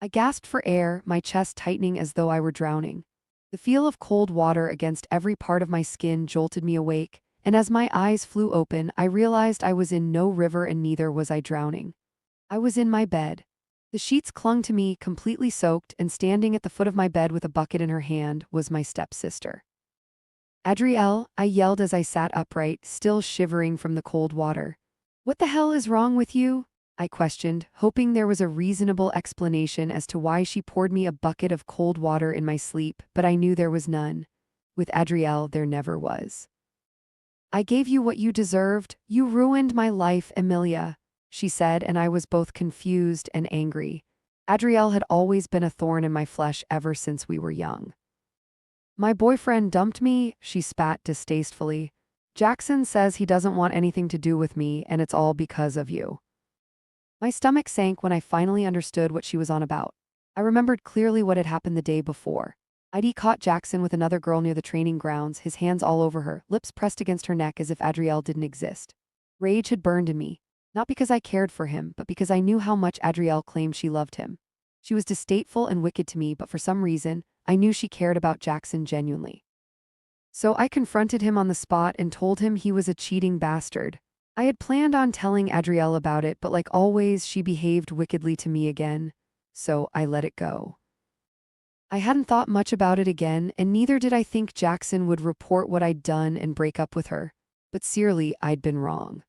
I gasped for air, my chest tightening as though I were drowning. The feel of cold water against every part of my skin jolted me awake, and as my eyes flew open, I realized I was in no river and neither was I drowning. I was in my bed. The sheets clung to me, completely soaked, and standing at the foot of my bed with a bucket in her hand was my stepsister. Adrielle, I yelled as I sat upright, still shivering from the cold water. What the hell is wrong with you? I questioned, hoping there was a reasonable explanation as to why she poured me a bucket of cold water in my sleep, but I knew there was none. With Adrielle, there never was. I gave you what you deserved. You ruined my life, Emilia, she said, and I was both confused and angry. Adrielle had always been a thorn in my flesh ever since we were young. My boyfriend dumped me, she spat distastefully. Jackson says he doesn't want anything to do with me, and it's all because of you. My stomach sank when I finally understood what she was on about. I remembered clearly what had happened the day before. I'd caught Jackson with another girl near the training grounds, his hands all over her, lips pressed against her neck as if Adrielle didn't exist. Rage had burned in me, not because I cared for him, but because I knew how much Adrielle claimed she loved him. She was distasteful and wicked to me, but for some reason, I knew she cared about Jackson genuinely. So I confronted him on the spot and told him he was a cheating bastard. I had planned on telling Adrielle about it, but like always, she behaved wickedly to me again, so I let it go. I hadn't thought much about it again, and neither did I think Jackson would report what I'd done and break up with her. But sincerely, I'd been wrong.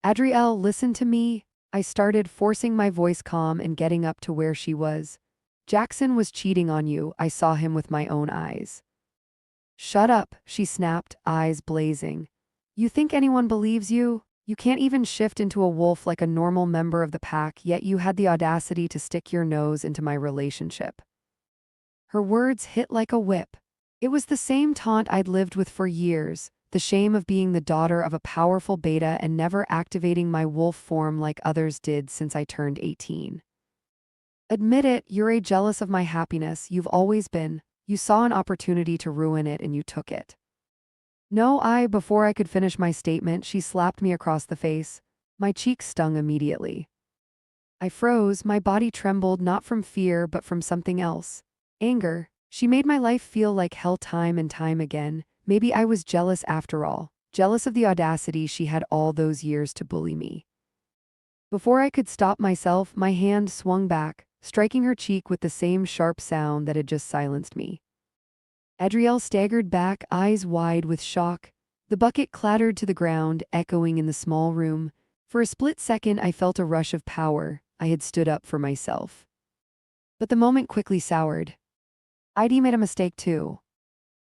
Adrielle, listen to me. I started, forcing my voice calm and getting up to where she was. Jackson was cheating on you. I saw him with my own eyes. Shut up, she snapped, eyes blazing. You think anyone believes you? You can't even shift into a wolf like a normal member of the pack, yet you had the audacity to stick your nose into my relationship. Her words hit like a whip. It was the same taunt I'd lived with for years, the shame of being the daughter of a powerful beta and never activating my wolf form like others did since I turned 18. Admit it, you're jealous of my happiness, you've always been. You saw an opportunity to ruin it and you took it. No, before I could finish my statement, she slapped me across the face. My cheeks stung immediately. I froze, my body trembled not from fear but from something else. Anger. She made my life feel like hell time and time again. Maybe I was jealous after all, jealous of the audacity she had all those years to bully me. Before I could stop myself, my hand swung back, striking her cheek with the same sharp sound that had just silenced me. Adrielle staggered back, eyes wide with shock. The bucket clattered to the ground, echoing in the small room. For a split second, I felt a rush of power. I had stood up for myself. But the moment quickly soured. I'd made a mistake too.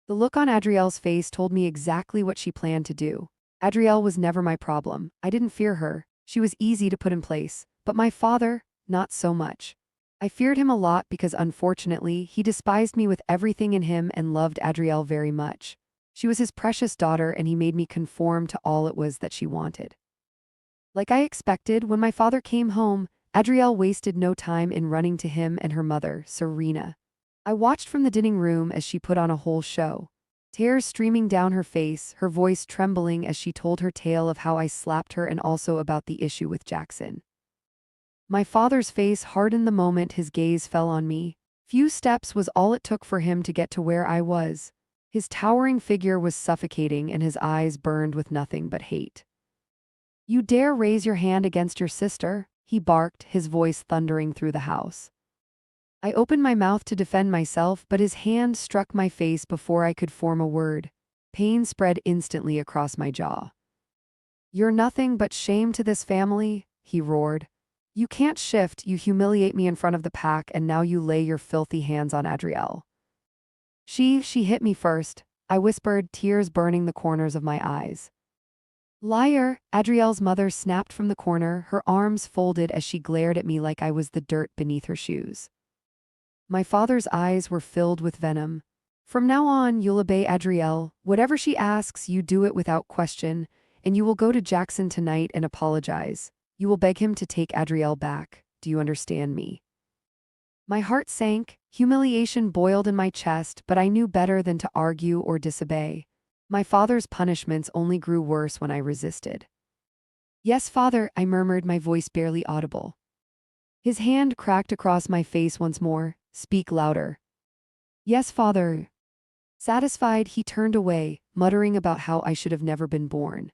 The look on Adrielle's face told me exactly what she planned to do. Adrielle was never my problem. I didn't fear her. She was easy to put in place. But my father, not so much. I feared him a lot because unfortunately, he despised me with everything in him and loved Adrielle very much. She was his precious daughter and he made me conform to all it was that she wanted. Like I expected, when my father came home, Adrielle wasted no time in running to him and her mother, Serena. I watched from the dining room as she put on a whole show. Tears streaming down her face, her voice trembling as she told her tale of how I slapped her and also about the issue with Jackson. My father's face hardened the moment his gaze fell on me. Few steps was all it took for him to get to where I was. His towering figure was suffocating and his eyes burned with nothing but hate. You dare raise your hand against your sister? He barked, his voice thundering through the house. I opened my mouth to defend myself, but his hand struck my face before I could form a word. Pain spread instantly across my jaw. You're nothing but shame to this family, he roared. You can't shift, you humiliate me in front of the pack, and now you lay your filthy hands on Adrielle. She hit me first, I whispered, tears burning the corners of my eyes. Liar, Adrielle's mother snapped from the corner, her arms folded as she glared at me like I was the dirt beneath her shoes. My father's eyes were filled with venom. From now on, you'll obey Adrielle. Whatever she asks, you do it without question, and you will go to Jackson tonight and apologize. You will beg him to take Adrielle back. Do you understand me? My heart sank, humiliation boiled in my chest, but I knew better than to argue or disobey. My father's punishments only grew worse when I resisted. Yes, father, I murmured, my voice barely audible. His hand cracked across my face once more. Speak louder. Yes, father. Satisfied, he turned away, muttering about how I should have never been born.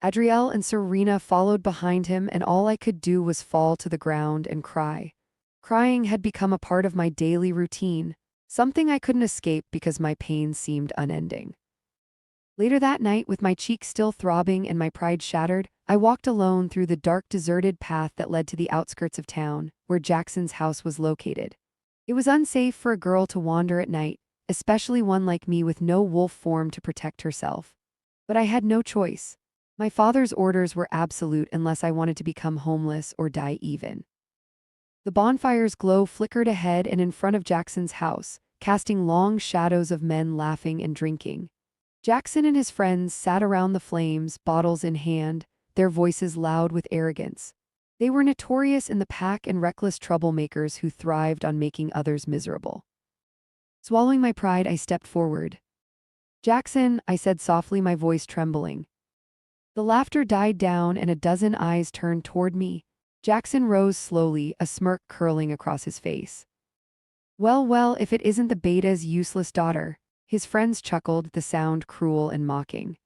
Adrielle and Serena followed behind him, and all I could do was fall to the ground and cry. Crying had become a part of my daily routine, something I couldn't escape because my pain seemed unending. Later that night, with my cheeks still throbbing and my pride shattered, I walked alone through the dark, deserted path that led to the outskirts of town, where Jackson's house was located. It was unsafe for a girl to wander at night, especially one like me with no wolf form to protect herself. But I had no choice. My father's orders were absolute unless I wanted to become homeless or die even. The bonfire's glow flickered ahead and in front of Jackson's house, casting long shadows of men laughing and drinking. Jackson and his friends sat around the flames, bottles in hand, their voices loud with arrogance. They were notorious in the pack and reckless troublemakers who thrived on making others miserable. Swallowing my pride, I stepped forward. Jackson, I said softly, my voice trembling. The laughter died down and a dozen eyes turned toward me. Jackson rose slowly, a smirk curling across his face. Well, if it isn't the beta's useless daughter. His friends chuckled, the sound cruel and mocking.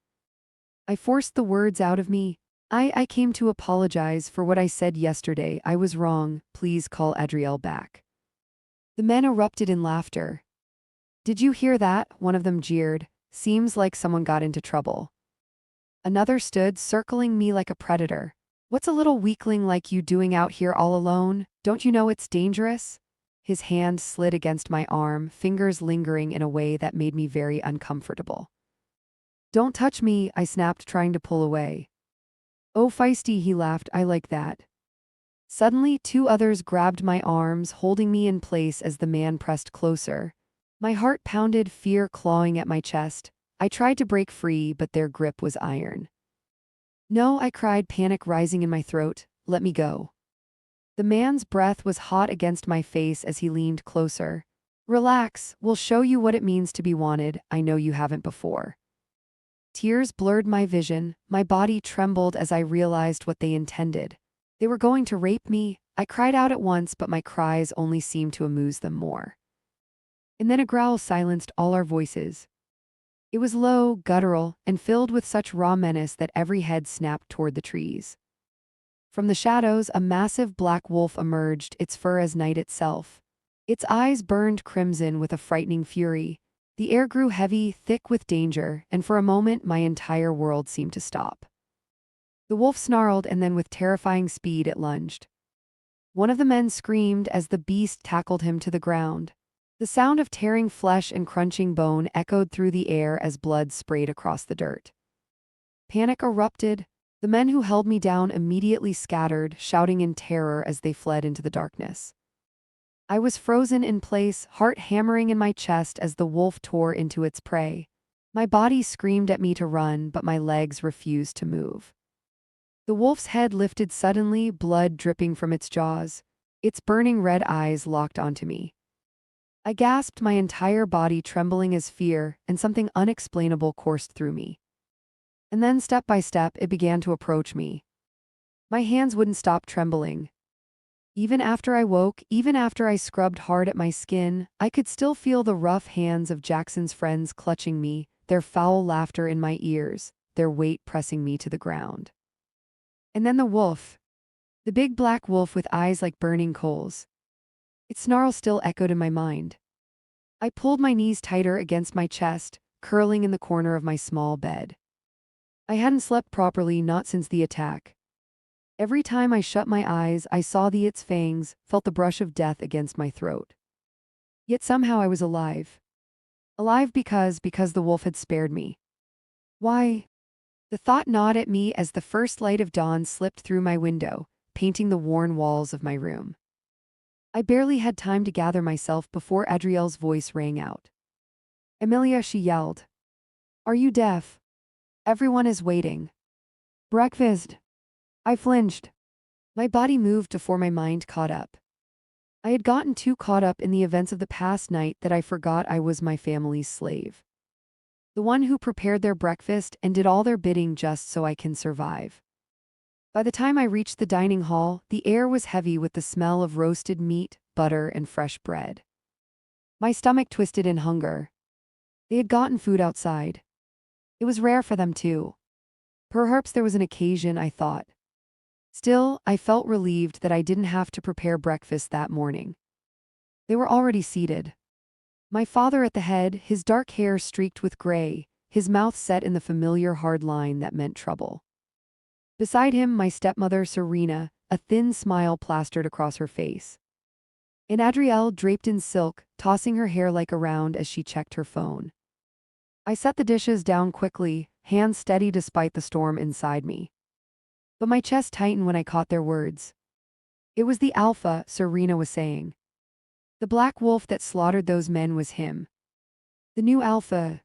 I forced the words out of me. I came to apologize for what I said yesterday. I was wrong. Please call Adrielle back. The men erupted in laughter. Did you hear that? One of them jeered. Seems like someone got into trouble. Another stood, circling me like a predator. What's a little weakling like you doing out here all alone? Don't you know it's dangerous? His hand slid against my arm, fingers lingering in a way that made me very uncomfortable. Don't touch me, I snapped, trying to pull away. Oh, feisty, he laughed, I like that. Suddenly, two others grabbed my arms, holding me in place as the man pressed closer. My heart pounded, fear clawing at my chest. I tried to break free, but their grip was iron. No, I cried, panic rising in my throat. Let me go. The man's breath was hot against my face as he leaned closer. Relax, we'll show you what it means to be wanted. I know you haven't before. Tears blurred my vision. My body trembled as I realized what they intended. They were going to rape me. I cried out at once, but my cries only seemed to amuse them more. And then a growl silenced all our voices. It was low, guttural, and filled with such raw menace that every head snapped toward the trees. From the shadows, a massive black wolf emerged, its fur as night itself. Its eyes burned crimson with a frightening fury. The air grew heavy, thick with danger, and for a moment my entire world seemed to stop. The wolf snarled, and then with terrifying speed it lunged. One of the men screamed as the beast tackled him to the ground. The sound of tearing flesh and crunching bone echoed through the air as blood sprayed across the dirt. Panic erupted. The men who held me down immediately scattered, shouting in terror as they fled into the darkness. I was frozen in place, heart hammering in my chest as the wolf tore into its prey. My body screamed at me to run, but my legs refused to move. The wolf's head lifted suddenly, blood dripping from its jaws. Its burning red eyes locked onto me. I gasped, my entire body trembling as fear and something unexplainable coursed through me. And then, step by step, it began to approach me. My hands wouldn't stop trembling. Even after I woke, even after I scrubbed hard at my skin, I could still feel the rough hands of Jackson's friends clutching me, their foul laughter in my ears, their weight pressing me to the ground. And then the wolf. The big black wolf with eyes like burning coals. Its snarl still echoed in my mind. I pulled my knees tighter against my chest, curling in the corner of my small bed. I hadn't slept properly, not since the attack. Every time I shut my eyes, I saw its fangs, felt the brush of death against my throat. Yet somehow I was alive. Alive because the wolf had spared me. Why? The thought gnawed at me as the first light of dawn slipped through my window, painting the worn walls of my room. I barely had time to gather myself before Adrielle's voice rang out. Emilia, she yelled. Are you deaf? Everyone is waiting. Breakfast. I flinched. My body moved before my mind caught up. I had gotten too caught up in the events of the past night that I forgot I was my family's slave. The one who prepared their breakfast and did all their bidding just so I can survive. By the time I reached the dining hall, the air was heavy with the smell of roasted meat, butter, and fresh bread. My stomach twisted in hunger. They had gotten food outside. It was rare for them too. Perhaps there was an occasion, I thought. Still, I felt relieved that I didn't have to prepare breakfast that morning. They were already seated. My father at the head, his dark hair streaked with gray, his mouth set in the familiar hard line that meant trouble. Beside him, my stepmother, Serena, a thin smile plastered across her face. And Adrielle, draped in silk, tossing her hair like a round as she checked her phone. I set the dishes down quickly, hands steady despite the storm inside me. But my chest tightened when I caught their words. It was the alpha, Serena was saying. The black wolf that slaughtered those men was him. The new alpha.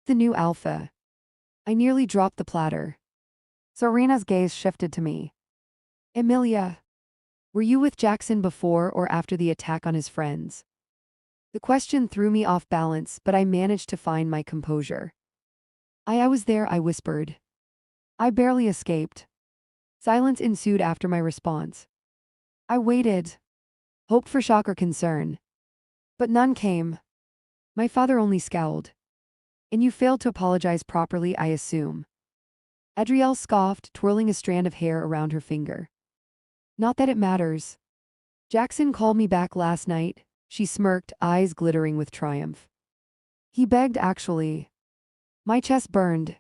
The new alpha. I nearly dropped the platter. Serena's gaze shifted to me. Emilia, were you with Jackson before or after the attack on his friends? The question threw me off balance, but I managed to find my composure. I was there, I whispered. I barely escaped. Silence ensued after my response. I waited. Hoped for shock or concern. But none came. My father only scowled. And you failed to apologize properly, I assume. Adrielle scoffed, twirling a strand of hair around her finger. Not that it matters. Jackson called me back last night, she smirked, eyes glittering with triumph. He begged, actually. My chest burned.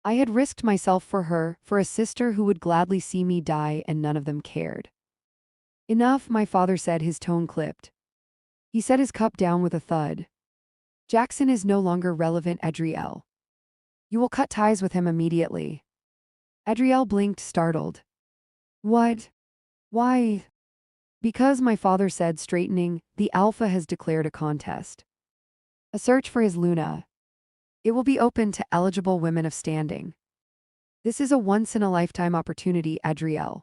I had risked myself for her, for a sister who would gladly see me die, and none of them cared. Enough, my father said, his tone clipped. He set his cup down with a thud. Jackson is no longer relevant, Adrielle. You will cut ties with him immediately. Adrielle blinked, startled. What? Why? Because, my father said, straightening, the alpha has declared a contest. A search for his Luna. It will be open to eligible women of standing. This is a once-in-a-lifetime opportunity, Adrielle.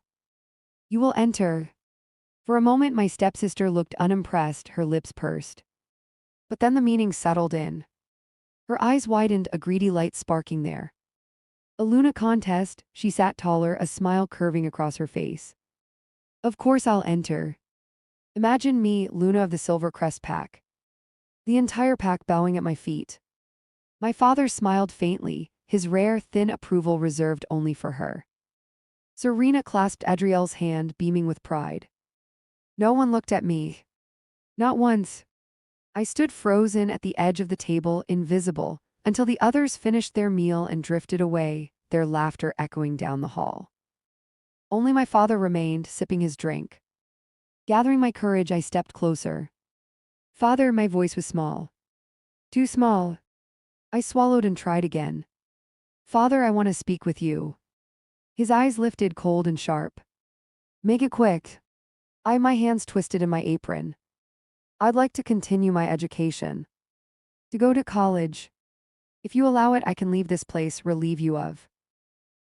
You will enter. For a moment my stepsister looked unimpressed, her lips pursed. But then the meaning settled in. Her eyes widened, a greedy light sparking there. A Luna contest, she sat taller, a smile curving across her face. Of course I'll enter. Imagine me, Luna of the Silver Crest pack. The entire pack bowing at my feet. My father smiled faintly, his rare, thin approval reserved only for her. Serena clasped Adrielle's hand, beaming with pride. No one looked at me. Not once. I stood frozen at the edge of the table, invisible, until the others finished their meal and drifted away, their laughter echoing down the hall. Only my father remained, sipping his drink. Gathering my courage, I stepped closer. Father, my voice was small. Too small. I swallowed and tried again. Father, I want to speak with you. His eyes lifted, cold and sharp. Make it quick. My hands twisted in my apron. I'd like to continue my education. To go to college. If you allow it, I can leave this place, relieve you of.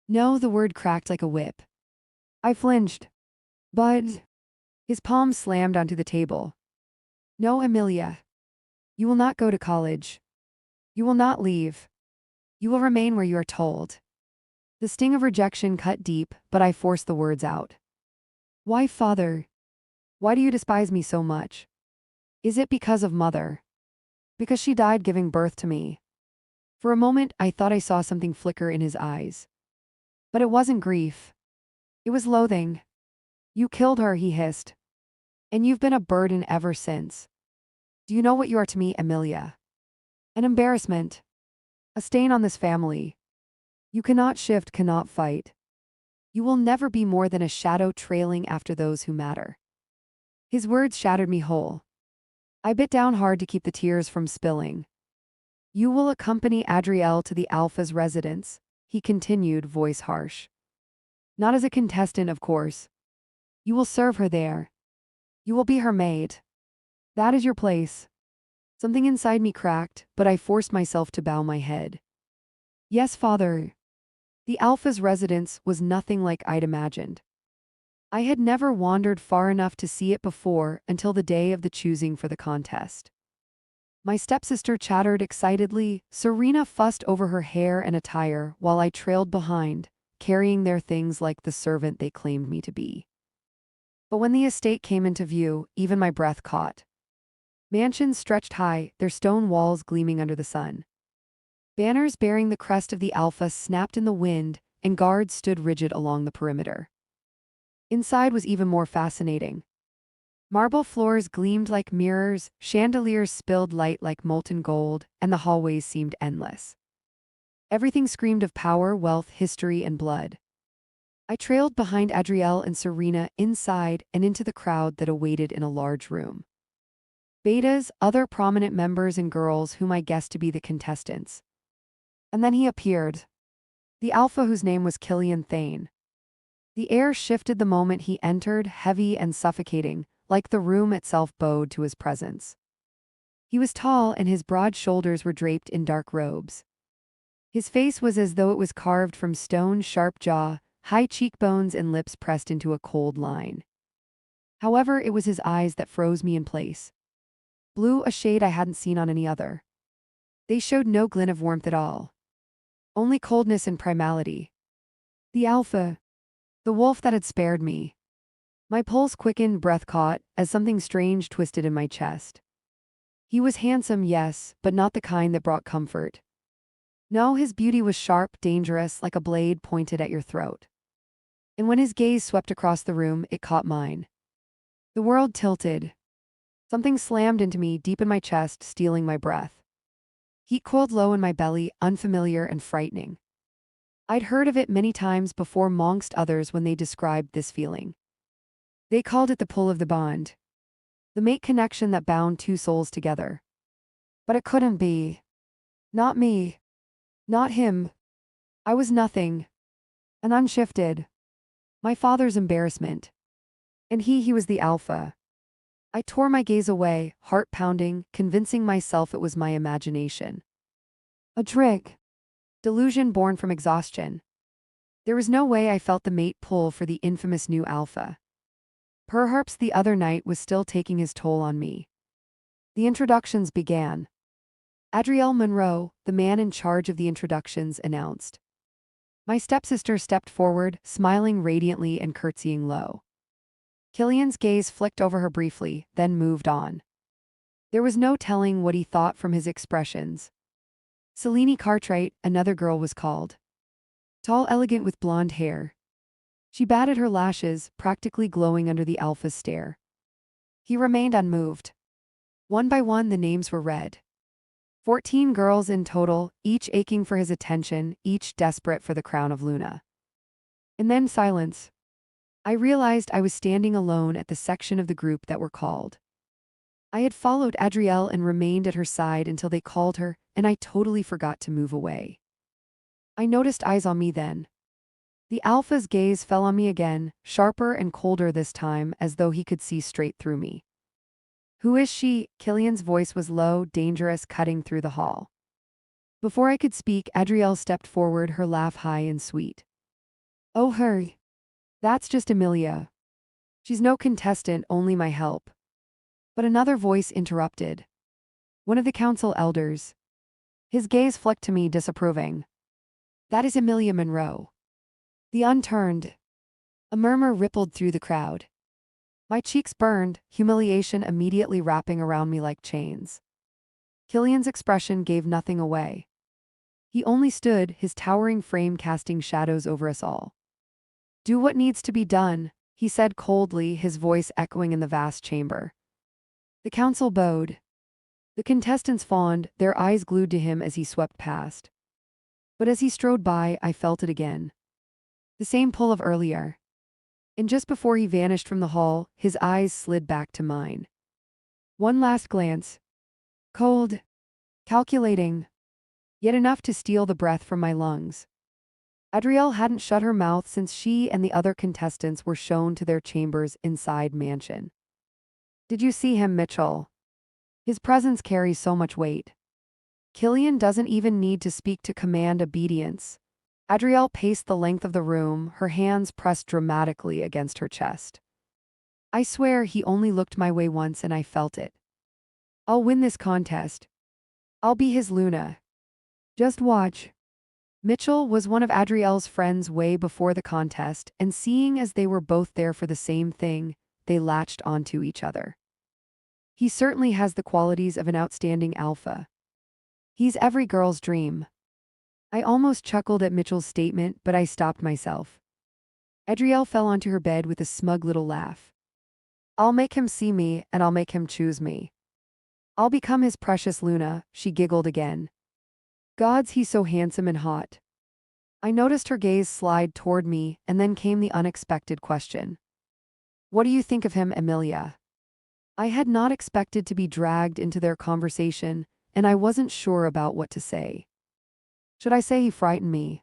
No, the word cracked like a whip. I flinched. But... His palm slammed onto the table. No, Emilia. You will not go to college. You will not leave. You will remain where you are told. The sting of rejection cut deep, but I forced the words out. Why, Father? Why do you despise me so much? Is it because of Mother? Because she died giving birth to me. For a moment, I thought I saw something flicker in his eyes. But it wasn't grief. It was loathing. You killed her, he hissed. And you've been a burden ever since. Do you know what you are to me, Emilia? An embarrassment. A stain on this family. You cannot shift, cannot fight. You will never be more than a shadow trailing after those who matter. His words shattered me whole. I bit down hard to keep the tears from spilling. You will accompany Adrielle to the Alpha's residence, he continued, voice harsh. Not as a contestant, of course. You will serve her there. You will be her maid. That is your place. Something inside me cracked, but I forced myself to bow my head. Yes, Father. The Alpha's residence was nothing like I'd imagined. I had never wandered far enough to see it before until the day of the choosing for the contest. My stepsister chattered excitedly. Serena fussed over her hair and attire while I trailed behind, carrying their things like the servant they claimed me to be. But when the estate came into view, even my breath caught. Mansions stretched high, their stone walls gleaming under the sun. Banners bearing the crest of the Alpha snapped in the wind, and guards stood rigid along the perimeter. Inside was even more fascinating. Marble floors gleamed like mirrors, chandeliers spilled light like molten gold, and the hallways seemed endless. Everything screamed of power, wealth, history, and blood. I trailed behind Adrielle and Serena inside and into the crowd that awaited in a large room. Betas, other prominent members and girls whom I guessed to be the contestants. And then he appeared. The Alpha whose name was Killian Thane. The air shifted the moment he entered, heavy and suffocating, like the room itself bowed to his presence. He was tall and his broad shoulders were draped in dark robes. His face was as though it was carved from stone, sharp jaw, high cheekbones and lips pressed into a cold line. However, it was his eyes that froze me in place. Blue, a shade I hadn't seen on any other. They showed no glint of warmth at all. Only coldness and primality. The Alpha. The wolf that had spared me. My pulse quickened, breath caught, as something strange twisted in my chest. He was handsome, yes, but not the kind that brought comfort. No, his beauty was sharp, dangerous, like a blade pointed at your throat. And when his gaze swept across the room, it caught mine. The world tilted. Something slammed into me, deep in my chest, stealing my breath. Heat coiled low in my belly, unfamiliar and frightening. I'd heard of it many times before amongst others when they described this feeling. They called it the pull of the bond. The mate connection that bound two souls together. But it couldn't be. Not me. Not him. I was nothing. And unshifted. My father's embarrassment. And he was the Alpha. I tore my gaze away, heart pounding, convincing myself it was my imagination. A trick. Delusion born from exhaustion. There was no way I felt the mate pull for the infamous new Alpha. Perhaps the other night was still taking his toll on me. The introductions began. Adrielle Monroe, the man in charge of the introductions, announced. My stepsister stepped forward, smiling radiantly and curtsying low. Killian's gaze flicked over her briefly, then moved on. There was no telling what he thought from his expressions. Selene Cartwright, another girl, was called. Tall, elegant with blonde hair. She batted her lashes, practically glowing under the Alpha's stare. He remained unmoved. One by one the names were read. 14 girls in total, each aching for his attention, each desperate for the crown of Luna. And then silence. I realized I was standing alone at the section of the group that were called. I had followed Adrielle and remained at her side until they called her, and I totally forgot to move away. I noticed eyes on me then. The Alpha's gaze fell on me again, sharper and colder this time, as though he could see straight through me. Who is she? Killian's voice was low, dangerous, cutting through the hall. Before I could speak, Adrielle stepped forward, her laugh high and sweet. Oh, her. That's just Emilia. She's no contestant, only my help. But another voice interrupted. One of the council elders. His gaze flicked to me, disapproving. That is Emilia Monroe. The unturned. A murmur rippled through the crowd. My cheeks burned, humiliation immediately wrapping around me like chains. Killian's expression gave nothing away. He only stood, his towering frame casting shadows over us all. Do what needs to be done, he said coldly, his voice echoing in the vast chamber. The council bowed. The contestants fawned, their eyes glued to him as he swept past. But as he strode by, I felt it again. The same pull of earlier. And just before he vanished from the hall, his eyes slid back to mine. One last glance. Cold. Calculating. Yet enough to steal the breath from my lungs. Adrielle hadn't shut her mouth since she and the other contestants were shown to their chambers inside mansion. Did you see him, Mitchell? His presence carries so much weight. Killian doesn't even need to speak to command obedience. Adrielle paced the length of the room, her hands pressed dramatically against her chest. I swear he only looked my way once and I felt it. I'll win this contest. I'll be his Luna. Just watch. Mitchell was one of Adrielle's friends way before the contest, and seeing as they were both there for the same thing, they latched onto each other. He certainly has the qualities of an outstanding alpha. He's every girl's dream. I almost chuckled at Mitchell's statement, but I stopped myself. Adrielle fell onto her bed with a smug little laugh. I'll make him see me, and I'll make him choose me. I'll become his precious Luna, she giggled again. Gods, he's so handsome and hot. I noticed her gaze slide toward me, and then came the unexpected question. What do you think of him, Emilia? I had not expected to be dragged into their conversation, and I wasn't sure about what to say. Should I say he frightened me?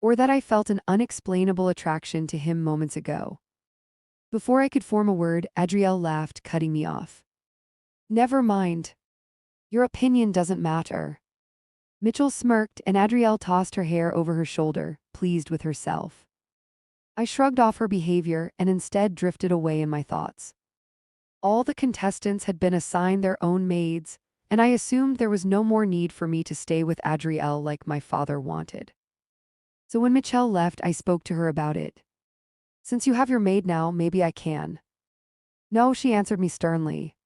Or that I felt an unexplainable attraction to him moments ago? Before I could form a word, Adrielle laughed, cutting me off. Never mind. Your opinion doesn't matter. Mitchell smirked, and Adrielle tossed her hair over her shoulder, pleased with herself. I shrugged off her behavior and instead drifted away in my thoughts. All the contestants had been assigned their own maids, and I assumed there was no more need for me to stay with Adrielle like my father wanted. So when Mitchell left, I spoke to her about it. Since you have your maid now, maybe I can. No, she answered me sternly.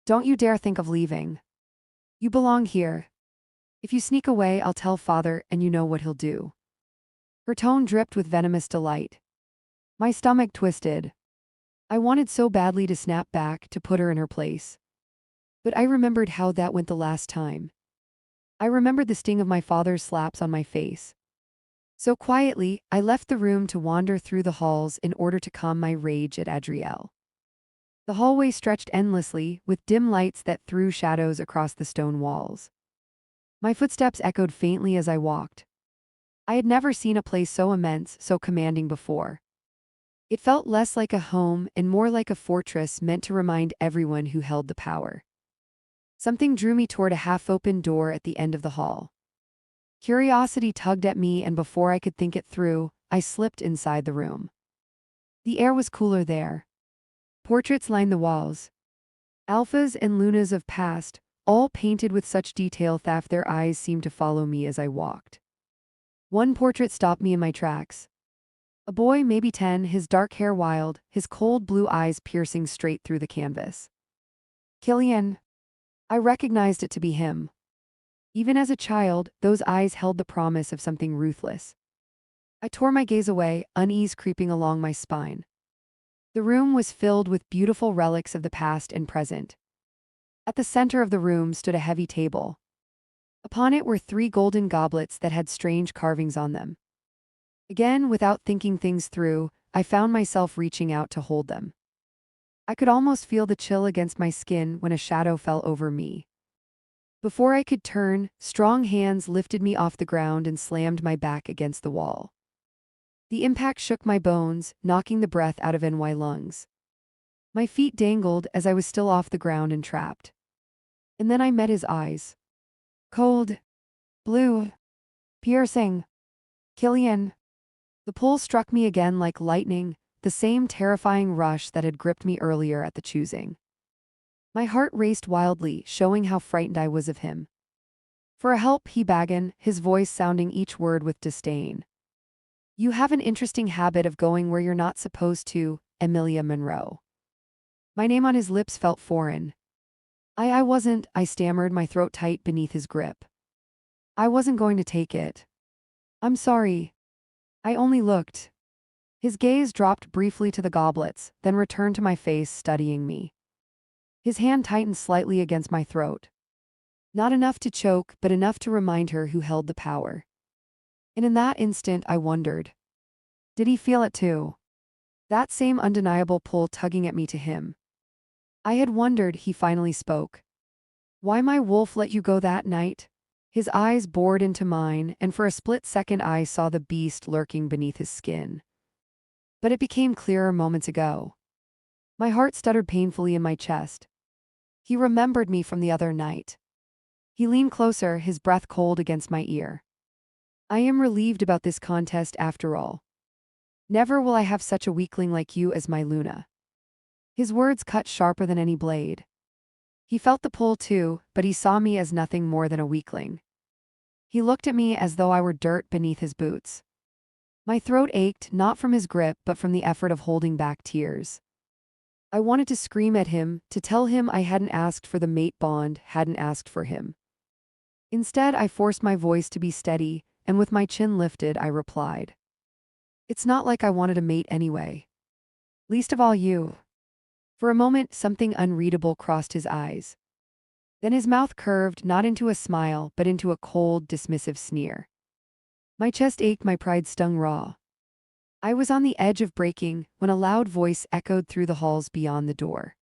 Don't you dare think of leaving. You belong here. If you sneak away, I'll tell father, and you know what he'll do. Her tone dripped with venomous delight. My stomach twisted. I wanted so badly to snap back, to put her in her place. But I remembered how that went the last time. I remembered the sting of my father's slaps on my face. So quietly, I left the room to wander through the halls in order to calm my rage at Adrielle. The hallway stretched endlessly, with dim lights that threw shadows across the stone walls. My footsteps echoed faintly as I walked. I had never seen a place so immense, so commanding before. It felt less like a home and more like a fortress meant to remind everyone who held the power. Something drew me toward a half-open door at the end of the hall. Curiosity tugged at me, and before I could think it through, I slipped inside the room. The air was cooler there. Portraits lined the walls. Alphas and Lunas of past, all painted with such detail that their eyes seemed to follow me as I walked. One portrait stopped me in my tracks. A boy, maybe 10, his dark hair wild, his cold blue eyes piercing straight through the canvas. Killian. I recognized it to be him. Even as a child, those eyes held the promise of something ruthless. I tore my gaze away, unease creeping along my spine. The room was filled with beautiful relics of the past and present. At the center of the room stood a heavy table. Upon it were 3 golden goblets that had strange carvings on them. Again, without thinking things through, I found myself reaching out to hold them. I could almost feel the chill against my skin when a shadow fell over me. Before I could turn, strong hands lifted me off the ground and slammed my back against the wall. The impact shook my bones, knocking the breath out of my lungs. My feet dangled as I was still off the ground and trapped. And then I met his eyes. Cold. Blue. Piercing. Killian. The pull struck me again like lightning, the same terrifying rush that had gripped me earlier at the choosing. My heart raced wildly, showing how frightened I was of him. For a help, he began, his voice sounding each word with disdain. You have an interesting habit of going where you're not supposed to, Emilia Monroe. My name on his lips felt foreign. I wasn't, I stammered, my throat tight beneath his grip. I wasn't going to take it. I'm sorry. I only looked. His gaze dropped briefly to the goblets, then returned to my face, studying me. His hand tightened slightly against my throat. Not enough to choke, but enough to remind her who held the power. And in that instant, I wondered. Did he feel it too? That same undeniable pull tugging at me to him. I had wondered, he finally spoke. Why my wolf let you go that night? His eyes bored into mine, and for a split second I saw the beast lurking beneath his skin. But it became clearer moments ago. My heart stuttered painfully in my chest. He remembered me from the other night. He leaned closer, his breath cold against my ear. I am relieved about this contest after all. Never will I have such a weakling like you as my Luna. His words cut sharper than any blade. He felt the pull too, but he saw me as nothing more than a weakling. He looked at me as though I were dirt beneath his boots. My throat ached, not from his grip but from the effort of holding back tears. I wanted to scream at him, to tell him I hadn't asked for the mate bond, hadn't asked for him. Instead, I forced my voice to be steady, and with my chin lifted, I replied, "It's not like I wanted a mate anyway. Least of all you." For a moment, something unreadable crossed his eyes. Then his mouth curved, not into a smile, but into a cold, dismissive sneer. My chest ached, my pride stung raw. I was on the edge of breaking when a loud voice echoed through the halls beyond the door.